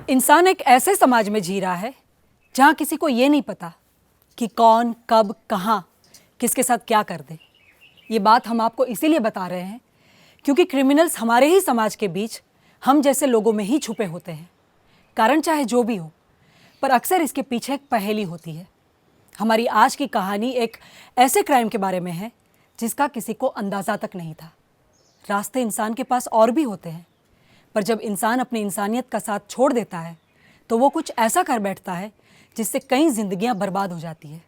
इंसान एक ऐसे समाज में जी रहा है जहाँ किसी को ये नहीं पता कि कौन कब कहाँ किसके साथ क्या कर दे। ये बात हम आपको इसीलिए बता रहे हैं क्योंकि क्रिमिनल्स हमारे ही समाज के बीच हम जैसे लोगों में ही छुपे होते हैं। कारण चाहे जो भी हो, पर अक्सर इसके पीछे एक पहेली होती है। हमारी आज की कहानी एक ऐसे क्राइम के बारे में है जिसका किसी को अंदाज़ा तक नहीं था। रास्ते इंसान के पास और भी होते हैं, पर जब इंसान अपनी इंसानियत का साथ छोड़ देता है तो वो कुछ ऐसा कर बैठता है जिससे कई जिंदगियां बर्बाद हो जाती है।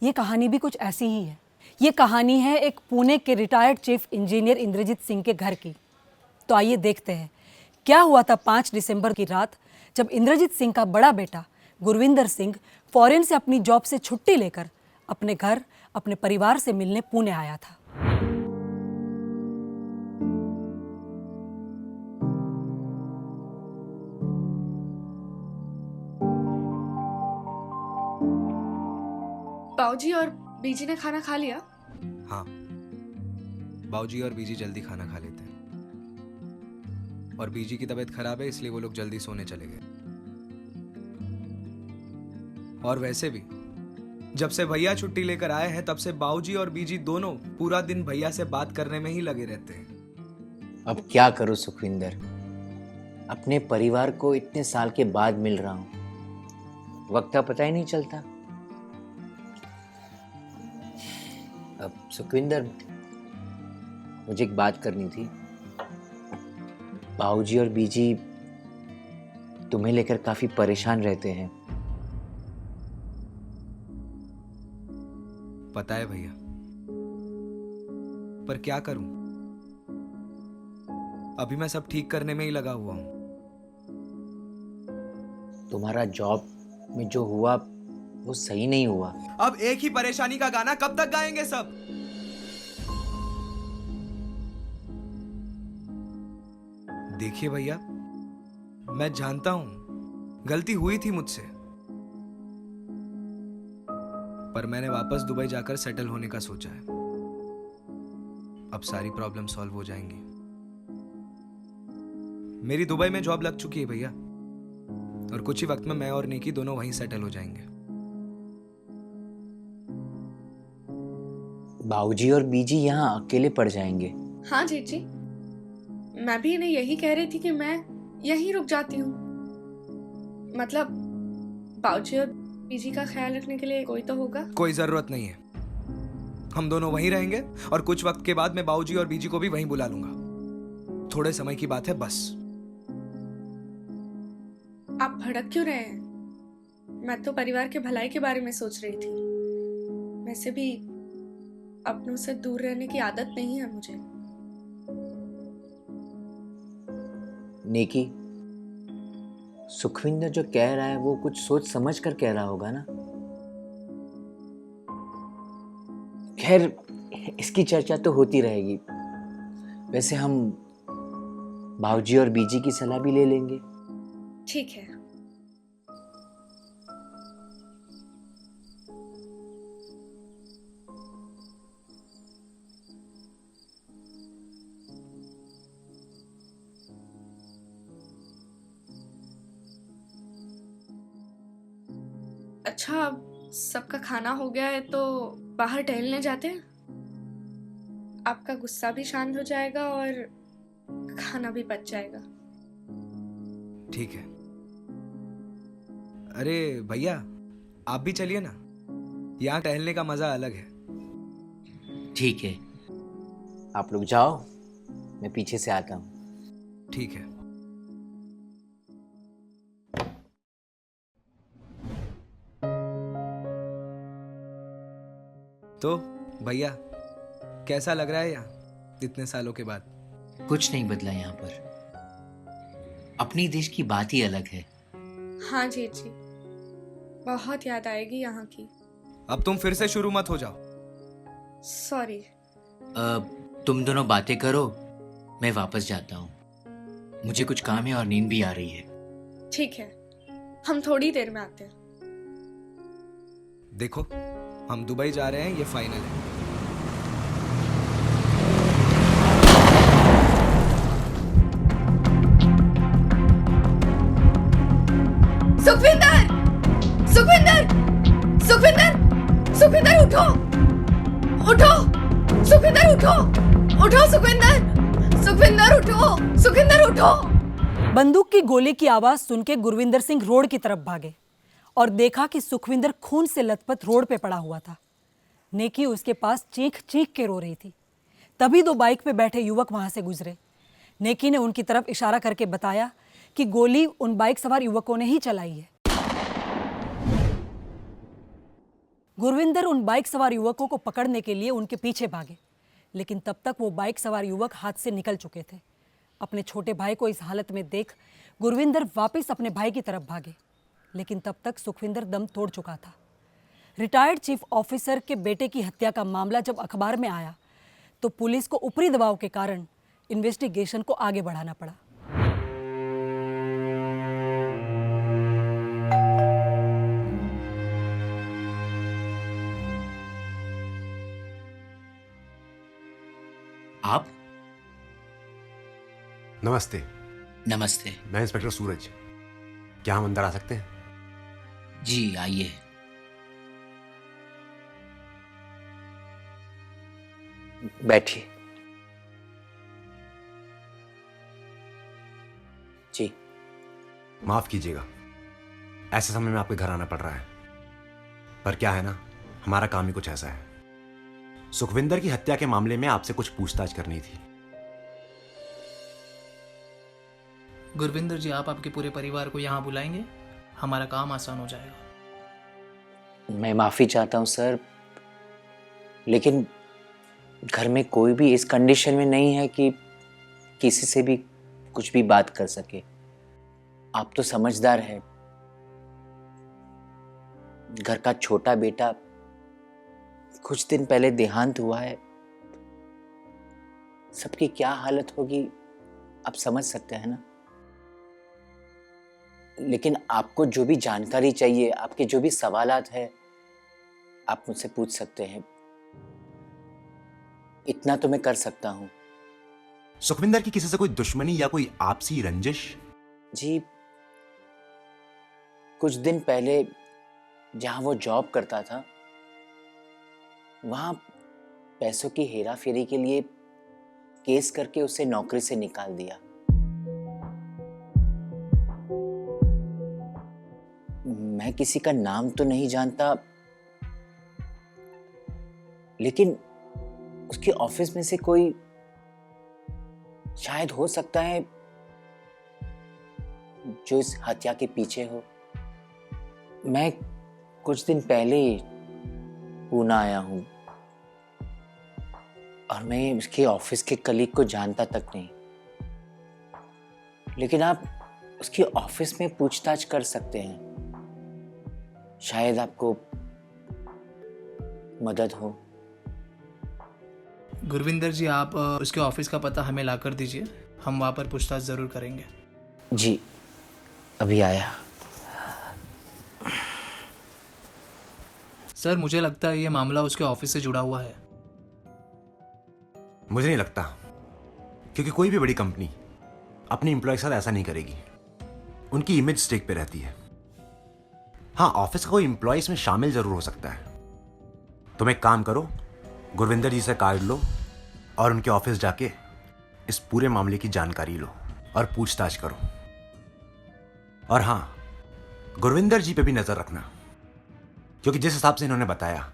ये कहानी भी कुछ ऐसी ही है। ये कहानी है एक पुणे के retired chief engineer Indrajit Singh के घर की। तो आइए देखते हैं क्या हुआ था 5 दिसंबर की रात जब इंद्रजीत सिंह का बड़ा बेटा गुरविंदर सिंह फॉरेन से अपनी जॉब से छुट्टी लेकर अपने घर अपने परिवार से मिलने पुणे आया था। बाऊजी और बीजी ने खाना खा लिया? हाँ, बाऊजी और बीजी जल्दी खाना खा लेते हैं और बीजी की तबीयत खराब है इसलिए वो लोग जल्दी सोने चले गए। और वैसे भी जब से भैया छुट्टी लेकर आए हैं तब से बाऊजी और बीजी दोनों पूरा दिन भैया से बात करने में ही लगे रहते हैं। अब क्या करूं सुखविंदर, अपने परिवार को इतने साल के बाद मिल रहा हूं, वक्त का पता ही नहीं चलता। अब सुखविंदर, मुझे एक बात करनी थी। बाऊजी और बीजी तुम्हें लेकर काफी परेशान रहते हैं। पता है भैया, पर क्या करूं? अभी मैं सब ठीक करने में ही लगा हुआ हूं। तुम्हारा जॉब में जो हुआ वो सही नहीं हुआ। अब एक ही परेशानी का गाना कब तक गाएंगे सब? देखिए भैया, मैं जानता हूं गलती हुई थी मुझसे, पर मैंने वापस दुबई जाकर सेटल होने का सोचा है। अब सारी प्रॉब्लम सॉल्व हो जाएंगी। मेरी दुबई में जॉब लग चुकी है भैया, और कुछ ही वक्त में मैं और निकी दोनों वहीं सेटल हो जाएंगे। बाऊजी और बीजी यहाँ अकेले पड़ जाएंगे। हाँ जीजी, मैं भी इन्हें यही कह रही थी कि मैं यहीं रुक जाती हूँ। मतलब बाऊजी और बीजी का ख्याल रखने के लिए कोई तो होगा। कोई जरूरत नहीं है, हम दोनों वहीं रहेंगे और कुछ वक्त के बाद मैं बाऊजी और बीजी को भी वहीं बुला लूंगा। थोड़े समय की बात है बस। आप भड़क क्यों रहे हैं? मैं तो परिवार के भलाई के बारे में सोच रही थी। वैसे भी अपनों से दूर रहने की आदत नहीं है मुझे। नेकी, सुखविंदर जो कह रहा है वो कुछ सोच समझ कर कह रहा होगा ना। खैर, इसकी चर्चा तो होती रहेगी। वैसे हम बाऊजी और बीजी की सलाह भी ले लेंगे। ठीक है। अच्छा, अब सबका खाना हो गया है तो बाहर टहलने जाते हैं। आपका गुस्सा भी शांत हो जाएगा और खाना भी पच जाएगा। ठीक है। अरे भैया, आप भी चलिए ना, यहाँ टहलने का मजा अलग है। ठीक है, आप लोग जाओ, मैं पीछे से आता हूँ। ठीक है। तो भैया, कैसा लग रहा है यहाँ इतने सालों के बाद? कुछ नहीं बदला यहाँ पर। अपनी देश की बात ही अलग है। हाँ जीजी, बहुत याद आएगी यहाँ की। अब तुम फिर से शुरू मत हो जाओ। सॉरी। तुम दोनों बातें करो, मैं वापस जाता हूँ। मुझे कुछ काम है और नींद भी आ रही है। ठीक है, हम थोड़ी देर में आते हैं। देखो, हम दुबई जा रहे हैं, ये फाइनल है। सुखविंदर! सुखविंदर! सुखविंदर! सुखविंदर उठो! उठो! सुखविंदर उठो! उठो सुखविंदर! सुखविंदर उठो! सुखविंदर उठो! बंदूक की गोली की आवाज सुन के गुरविंदर सिंह रोड की तरफ भागे और देखा कि सुखविंदर खून से लथपथ रोड पे पड़ा हुआ था। नेकी उसके पास चीख चीख के रो रही थी। तभी दो बाइक पे बैठे युवक वहां से गुजरे। नेकी ने उनकी तरफ इशारा करके बताया कि गोली उन बाइक सवार युवकों ने ही चलाई है। गुरविंदर उन बाइक सवार युवकों को पकड़ने के लिए उनके पीछे भागे, लेकिन तब तक वो बाइक सवार युवक हाथ से निकल चुके थे। अपने छोटे भाई को इस हालत में देख गुरविंदर वापस अपने भाई की तरफ भागे, लेकिन तब तक सुखविंदर दम तोड़ चुका था। रिटायर्ड चीफ ऑफिसर के बेटे की हत्या का मामला जब अखबार में आया तो पुलिस को ऊपरी दबाव के कारण इन्वेस्टिगेशन को आगे बढ़ाना पड़ा। आप? नमस्ते, नमस्ते। मैं इंस्पेक्टर सूरज। क्या हम अंदर आ सकते हैं? जी आइए। बैठिए। जी। माफ कीजिएगा, ऐसे समय में आपके घर आना पड़ रहा है, पर क्या है ना, हमारा काम ही कुछ ऐसा है। सुखविंदर की हत्या के मामले में आपसे कुछ पूछताछ करनी थी। गुरविंदर जी, आप आपके पूरे परिवार को यहाँ बुलाएंगे, हमारा काम आसान हो जाएगा। मैं माफ़ी चाहता हूँ सर, लेकिन घर में कोई भी इस कंडीशन में नहीं है कि किसी से भी कुछ भी बात कर सके। आप तो समझदार हैं। घर का छोटा बेटा कुछ दिन पहले देहांत हुआ है। सबकी क्या हालत होगी आप समझ सकते हैं ना। लेकिन आपको जो भी जानकारी चाहिए, आपके जो भी सवालात है, आप मुझसे पूछ सकते हैं। इतना तो मैं कर सकता हूं। सुखविंदर की किसी से कोई दुश्मनी या कोई आपसी रंजिश? जी, कुछ दिन पहले जहां वो जॉब करता था, वहां पैसों की हेरा फेरी के लिए केस करके उसे नौकरी से निकाल दिया। मैं किसी का नाम तो नहीं जानता, लेकिन उसके ऑफिस में से कोई शायद हो सकता है जो इस हत्या के पीछे हो। मैं कुछ दिन पहले ही पूना आया हूं और मैं उसके ऑफिस के कलीग को जानता तक नहीं, लेकिन आप उसके ऑफिस में पूछताछ कर सकते हैं, शायद आपको मदद हो। गुरविंदर जी, आप उसके ऑफिस का पता हमें लाकर दीजिए, हम वहाँ पर पूछताछ ज़रूर करेंगे। जी, अभी आया। सर, मुझे लगता है ये मामला उसके ऑफिस से जुड़ा हुआ है। मुझे नहीं लगता, क्योंकि कोई भी बड़ी कंपनी अपनी एम्प्लॉय के साथ ऐसा नहीं करेगी। उनकी इमेज स्टेक पे रहती है। हाँ, ऑफिस का कोई एम्प्लॉय इसमें शामिल जरूर हो सकता है। तुम एक काम करो, गुरविंदर जी से कार्ड लो और उनके ऑफिस जाके इस पूरे मामले की जानकारी लो और पूछताछ करो। और हाँ, गुरविंदर जी पे भी नजर रखना, क्योंकि जिस हिसाब से इन्होंने बताया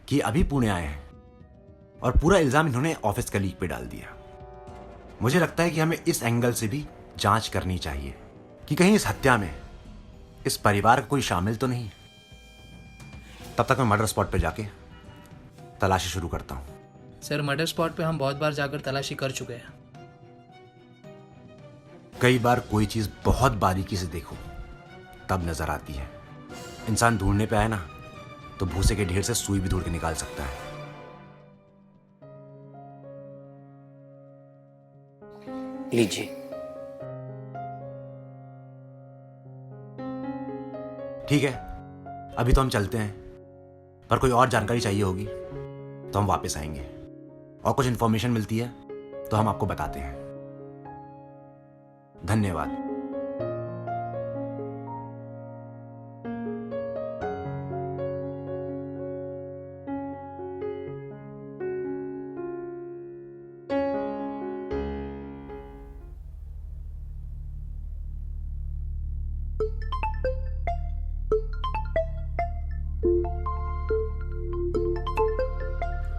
कि अभी पुणे आए हैं और पूरा इल्जाम इन्होंने ऑफिस कलीग पे डाल दिया, मुझे लगता है कि हमें इस एंगल से भी जांच करनी चाहिए कि कहीं इस हत्या में इस परिवार का कोई शामिल तो नहीं। तब तक मैं मर्डर स्पॉट पे जाके तलाशी शुरू करता हूं। सर, मर्डर स्पॉट पे हम बहुत बार जाकर तलाशी कर चुके हैं। कई बार कोई चीज बहुत बारीकी से देखो तब नजर आती है। इंसान ढूंढने पे आए ना तो भूसे के ढेर से सुई भी ढूंढ के निकाल सकता है। लीजिए। ठीक है, अभी तो हम चलते हैं, पर कोई और जानकारी चाहिए होगी तो हम वापस आएंगे और कुछ इंफॉर्मेशन मिलती है तो हम आपको बताते हैं। धन्यवाद।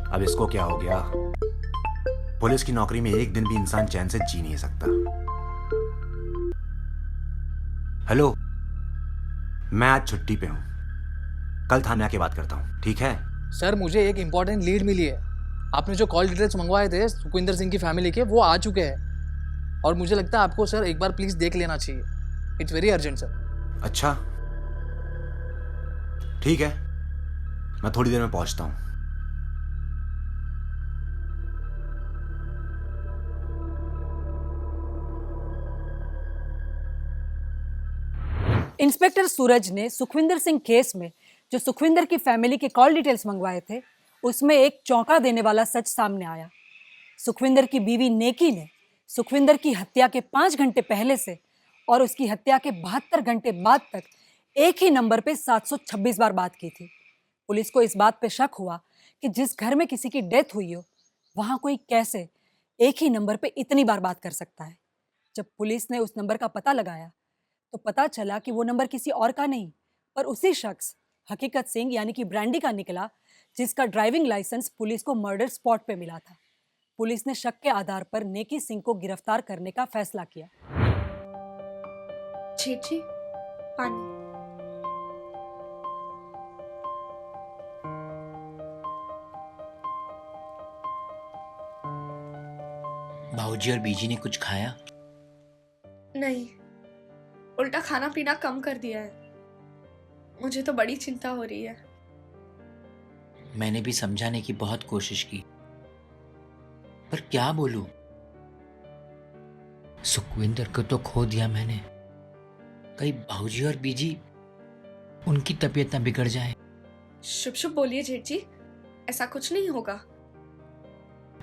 अब इसको क्या हो गया? पुलिस की नौकरी में एक दिन भी इंसान चैन से जी नहीं सकता। हेलो, मैं आज छुट्टी पे हूं, कल थाने आके बात करता हूं, ठीक है? सर मुझे एक इम्पॉर्टेंट लीड मिली है। आपने जो कॉल डिटेल्स मंगवाए थे सुखविंदर सिंह की फैमिली के, वो आ चुके हैं और मुझे लगता है आपको सर एक बार प्लीज़ देख लेना चाहिए। It's very urgent sir. अच्छा, ठीक है, मैं थोड़ी देर में पहुंचता हूं। इंस्पेक्टर सूरज ने सुखविंदर सिंह केस में जो सुखविंदर की फैमिली के कॉल डिटेल्स मंगवाए थे, उसमें एक चौंका देने वाला सच सामने आया। सुखविंदर की बीवी नेकी ने सुखविंदर की हत्या के 5 घंटे पहले से और उसकी हत्या के 72 घंटे बाद तक एक ही नंबर पे 726 बार बात की थी। पुलिस को इस बात पे शक हुआ कि जिस घर में किसी की डेथ हुई हो, वहां कोई कैसे एक ही नंबर पे इतनी बार बात कर सकता है। जब पुलिस ने उस नंबर का पता लगाया तो पता चला कि वो नंबर किसी और का नहीं, पर उसी शख्स हकीकत सिंह यानी कि ब्रांडी का निकला, जिसका ड्राइविंग लाइसेंस पुलिस को मर्डर स्पॉट पे मिला था। पुलिस ने शक के आधार पर नेकी सिंह को गिरफ्तार करने का फैसला किया। जेठ जी, पानी। बाबूजी और बीजी ने कुछ खाया? नहीं, उल्टा खाना पीना कम कर दिया है। मुझे तो बड़ी चिंता हो रही है। मैंने भी समझाने की बहुत कोशिश की, पर क्या बोलूं? सुखविंदर को तो खो दिया मैंने। कहीं बाबूजी और बीजी उनकी तबीयत ना बिगड़ जाए। शुभ शुभ बोलिए जेठ जी, ऐसा कुछ नहीं होगा।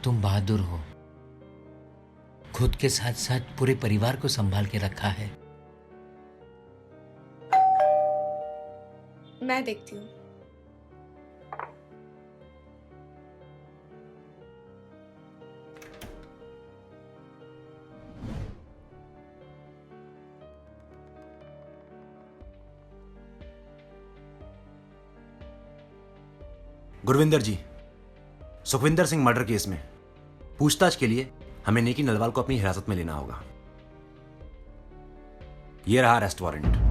तुम बहादुर हो, खुद के साथ साथ पूरे परिवार को संभाल के रखा है। मैं देखती हूँ। गुरविंदर जी, सुखविंदर सिंह मर्डर केस में पूछताछ के लिए हमें नेकी नलवाल को अपनी हिरासत में लेना होगा। यह रहा अरेस्ट वारंट।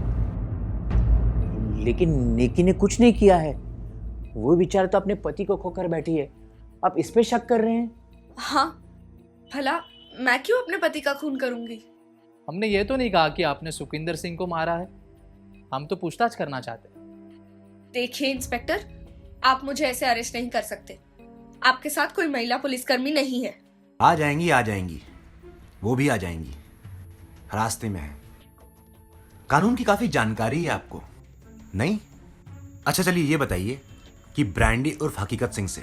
लेकिन नेकी ने कुछ नहीं किया है, वो बेचारा तो अपने पति को खोकर बैठी है, आप इस पे शक कर रहे हैं? हाँ, भला मैं क्यों अपने पति का खून करूंगी? हमने ये तो नहीं कहा कि आपने सुखविंदर सिंह को मारा है, हम तो पूछताछ करना चाहते हैं। देखिए इंस्पेक्टर, आप मुझे ऐसे अरेस्ट नहीं कर सकते। आपके साथ कोई महिला पुलिसकर्मी नहीं है। आ जाएंगी, वो भी आ जाएंगी, रास्ते में है। कानून की काफी जानकारी है आपको, नहीं? अच्छा चलिए ये बताइए कि ब्रांडी उर्फ हकीकत सिंह से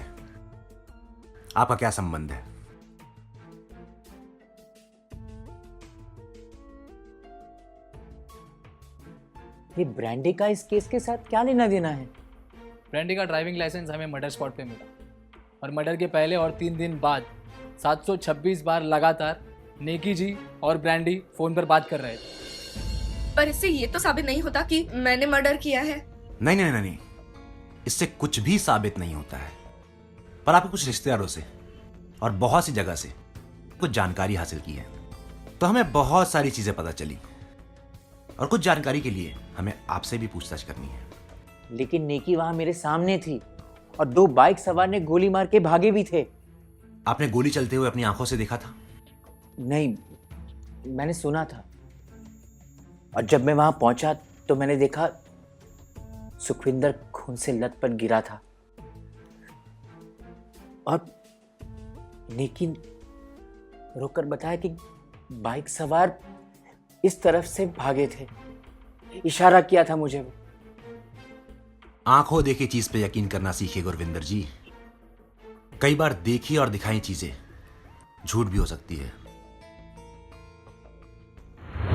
आपका क्या संबंध है? ये ब्रांडी का इस केस के साथ क्या लेना देना है? ब्रांडी का ड्राइविंग लाइसेंस हमें मर्डर स्पॉट पे मिला और मर्डर के पहले और 3 दिन बाद 726 बार लगातार नेकी जी और ब्रांडी फोन पर बात कर रहे थे। पर इससे ये तो साबित नहीं होता कि मैंने मर्डर किया है। नहीं, इससे कुछ भी साबित नहीं होता है। पर आपके कुछ रिश्तेदारों से और बहुत सी जगह से कुछ जानकारी हासिल की है, तो हमें बहुत सारी चीजें पता चली और कुछ जानकारी के लिए हमें आपसे भी पूछताछ करनी है। लेकिन नेकी वहां मेरे सामने थी और 2 बाइक सवार ने गोली मार के भागे भी थे। आपने गोली चलते हुए अपनी आंखों से देखा था? नहीं, मैंने सुना था और जब मैं वहां पहुंचा तो मैंने देखा सुखविंदर खून से लथपथ गिरा था और नेकी रोककर बताया कि बाइक सवार इस तरफ से भागे थे, इशारा किया था मुझे। आंखों देखी चीज पे यकीन करना सीखिए गुरविंदर जी। कई बार देखी और दिखाई चीजें झूठ भी हो सकती है।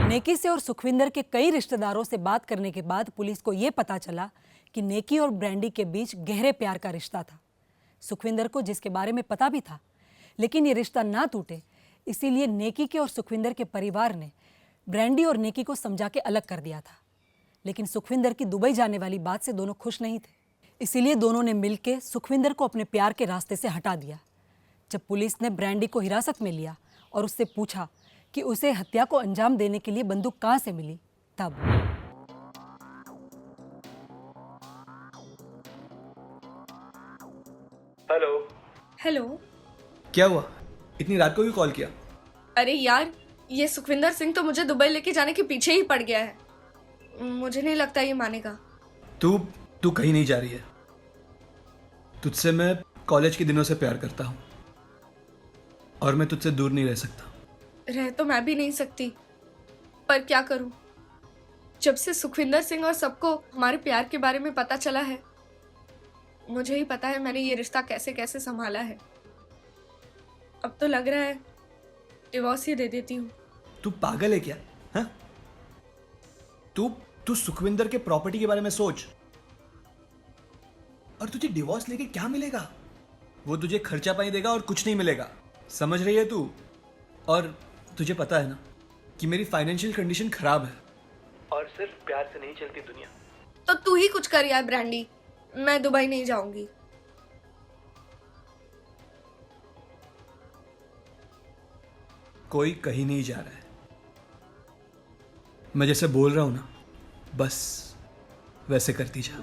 नेकी से और सुखविंदर के कई रिश्तेदारों से बात करने के बाद पुलिस को यह पता चला कि नेकी और ब्रांडी के बीच गहरे प्यार का रिश्ता था। सुखविंदर को जिसके बारे में पता भी था, लेकिन ये रिश्ता ना टूटे इसीलिए नेकी के और सुखविंदर के परिवार ने ब्रांडी और नेकी को समझा के अलग कर दिया था। लेकिन सुखविंदर की दुबई जाने वाली बात से दोनों खुश नहीं थे, इसीलिए दोनों ने मिलकर सुखविंदर को अपने प्यार के रास्ते से हटा दिया। जब पुलिस ने ब्रांडी को हिरासत में लिया और उससे पूछा कि उसे हत्या को अंजाम देने के लिए बंदूक कहाँ से मिली, तब हेलो। हेलो। क्या हुआ? इतनी रात को क्यों कॉल किया? अरे यार, ये सुखविंदर सिंह तो मुझे दुबई लेके जाने के पीछे ही पड़ गया है। मुझे नहीं लगता ये मानेगा। तू कहीं नहीं जा रही है। तुझसे मैं कॉलेज के दिनों से प्यार करता हूँ और मैं तुझसे दूर नहीं रह सकता। रह तो मैं भी नहीं सकती, पर क्या करूं? जब से सुखविंदर सिंह और सबको हमारे प्यार के बारे में पता चला है, मुझे ही पता है मैंने ये रिश्ता कैसे कैसे संभाला है। अब तो लग रहा है डिवोर्स ही दे देती हूँ। तू पागल है क्या? हाँ? तू सुखविंदर के प्रॉपर्टी के बारे में सोच। और तुझे डिवोर्स लेके क्या मिलेगा? वो तुझे खर्चा पानी देगा और कुछ नहीं मिलेगा। समझ रही है तू? और तुझे पता है ना कि मेरी फाइनेंशियल कंडीशन खराब है और सिर्फ प्यार से नहीं चलती दुनिया। तो तू ही कुछ कर यार ब्रांडी, मैं दुबई नहीं जाऊंगी। कोई कहीं नहीं जा रहा है। मैं जैसे बोल रहा हूं ना, बस वैसे करती जा।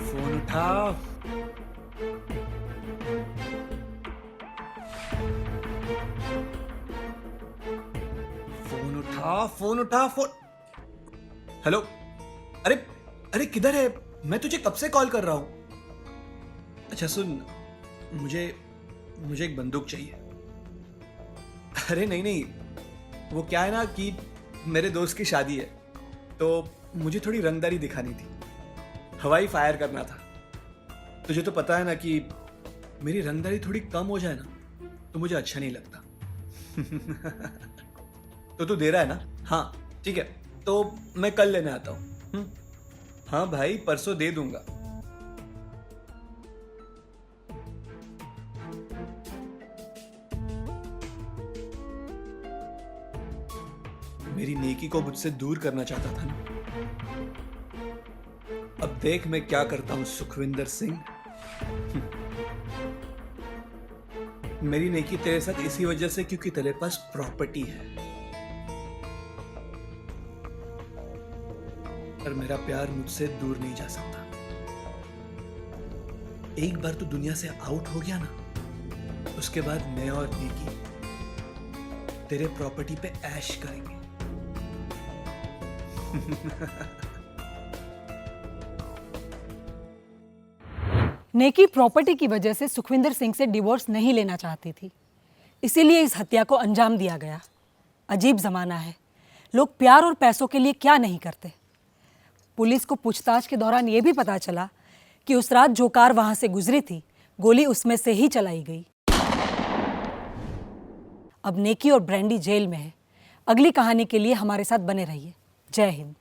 फोन उठाओ। फोन उठा। हेलो। अरे किधर है? मैं तुझे कब से कॉल कर रहा हूं। अच्छा सुन, मुझे एक बंदूक चाहिए। अरे नहीं, वो क्या है ना कि मेरे दोस्त की शादी है, तो मुझे थोड़ी रंगदारी दिखानी थी, हवाई फायर करना था। तुझे तो पता है ना कि मेरी रंगदारी थोड़ी कम हो जाए ना तो मुझे अच्छा नहीं लगता। तो तू दे रहा है ना? हाँ ठीक है, तो मैं कल लेने आता हूँ। हाँ भाई, परसों दे दूंगा। मेरी नेकी को मुझसे दूर करना चाहता था ना। अब देख मैं क्या करता हूं सुखविंदर सिंह। मेरी नेकी तेरे साथ इसी वजह से क्योंकि तेरे पास प्रॉपर्टी है, पर मेरा प्यार मुझसे दूर नहीं जा सकता। एक बार तू दुनिया से आउट हो गया ना, उसके बाद मैं और नेकी तेरे प्रॉपर्टी पे ऐश करेंगे। नेकी प्रॉपर्टी की वजह से सुखविंदर सिंह से डिवोर्स नहीं लेना चाहती थी, इसीलिए इस हत्या को अंजाम दिया गया। अजीब जमाना है, लोग प्यार और पैसों के लिए क्या नहीं करते। पुलिस को पूछताछ के दौरान यह भी पता चला कि उस रात जो कार वहां से गुजरी थी, गोली उसमें से ही चलाई गई। अब नेकी और ब्रांडी जेल में है। अगली कहानी के लिए हमारे साथ बने रहिए। जय हिंद।